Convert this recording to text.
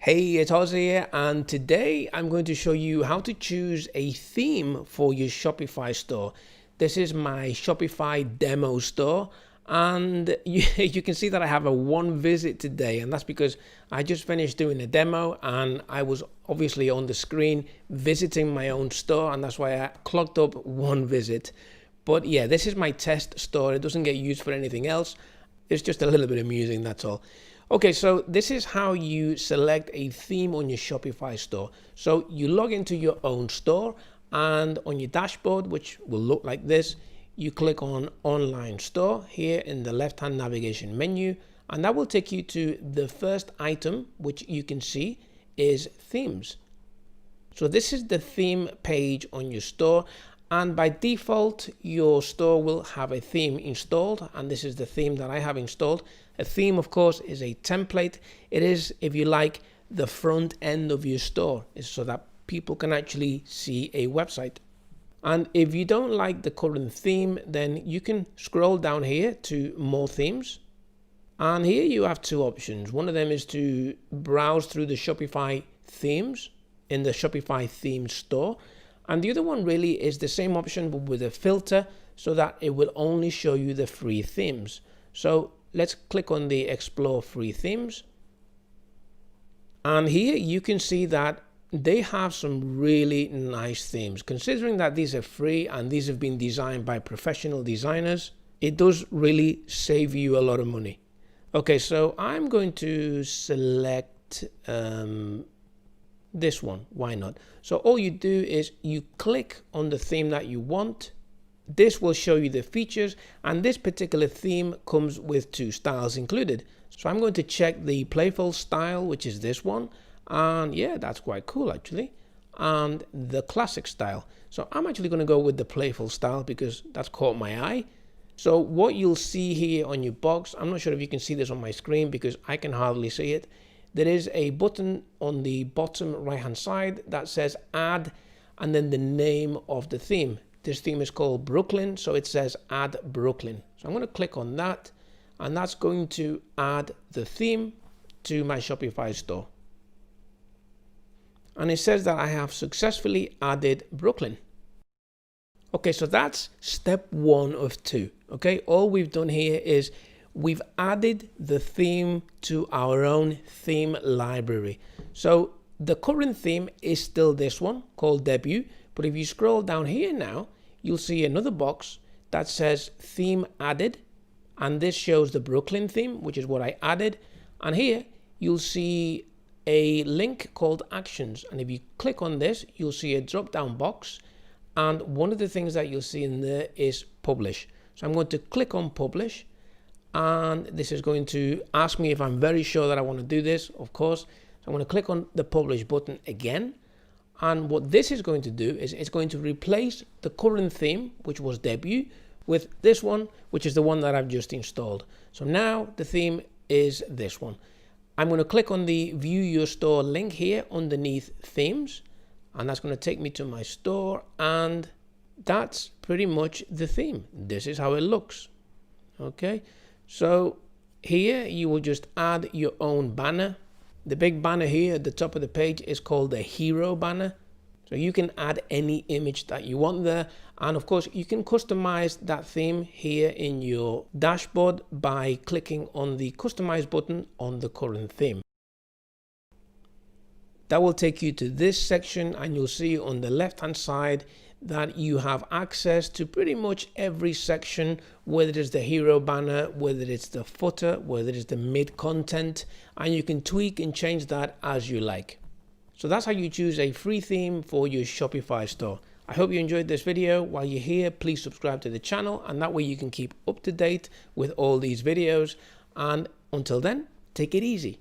Hey, it's Ozzy here, and today I'm going to show you how to choose a theme for your Shopify store. This is my Shopify demo store, and you can see that I have a one visit today, and that's because I just finished doing a demo and I was obviously on the screen visiting my own store, and that's why I clocked up one visit. But yeah, this is my test store. It doesn't get used for anything else. It's just a little bit amusing, that's all. Okay, so this is how you select a theme on your Shopify store. So you log into your own store, and on your dashboard, which will look like this, you click on Online Store here in the left-hand navigation menu, and that will take you to the first item, which you can see is Themes. So this is the theme page on your store, and by default your store will have a theme installed, and this is the theme that I have installed. A theme, of course, is a template. It is, if you like, the front end of your store, is so that people can actually see a website. And if you don't like the current theme, then you can scroll down here to more themes, and here you have two options. One of them is to browse through the Shopify themes in the Shopify Themes store, and the other one really is the same option but with a filter, so that it will only show you the free themes. So let's click on the Explore Free Themes, and here you can see that they have some really nice themes. Considering that these are free and these have been designed by professional designers, it does really save you a lot of money. Okay, so I'm going to select this one. Why not? So all you do is you click on the theme that you want. This will show you the features, and this particular theme comes with two styles included. So I'm going to check the playful style, which is this one, and yeah, that's quite cool actually, and the classic style. So I'm actually going to go with the playful style because that's caught my eye. So what you'll see here on your box, I'm not sure if you can see this on my screen because I can hardly see it. There is a button on the bottom right hand side that says add, and then the name of the theme. This theme is called Brooklyn, so it says add Brooklyn. So I'm going to click on that, and that's going to add the theme to my Shopify store. And it says that I have successfully added Brooklyn. Okay, so that's step one of two. Okay, all we've done here is we've added the theme to our own theme library. So the current theme is still this one called Debut, but if you scroll down here now, you'll see another box that says theme added, and this shows the Brooklyn theme, which is what I added. And here you'll see a link called actions, and if you click on this, you'll see a drop down box, and one of the things that you'll see in there is publish. So I'm going to click on publish, and this is going to ask me if I'm very sure that I want to do this. Of course, so I'm going to click on the publish button again, and what this is going to do is it's going to replace the current theme, which was Debut, with this one, which is the one that I've just installed. So now the theme is this one. I'm going to click on the view your store link here underneath themes, and that's going to take me to my store, and that's pretty much the theme. This is how it looks. Okay, so here you will just add your own banner. The big banner here at the top of the page is called the hero banner. So you can add any image that you want there. And of course, you can customize that theme here in your dashboard by clicking on the customize button on the current theme. That will take you to this section, and you'll see on the left hand side that you have access to pretty much every section, whether it's the hero banner, whether it's the footer, whether it's the mid content, and you can tweak and change that as you like. So that's how you choose a free theme for your Shopify store. I hope you enjoyed this video. While you're here, please subscribe to the channel, and that way you can keep up to date with all these videos. And until then, take it easy.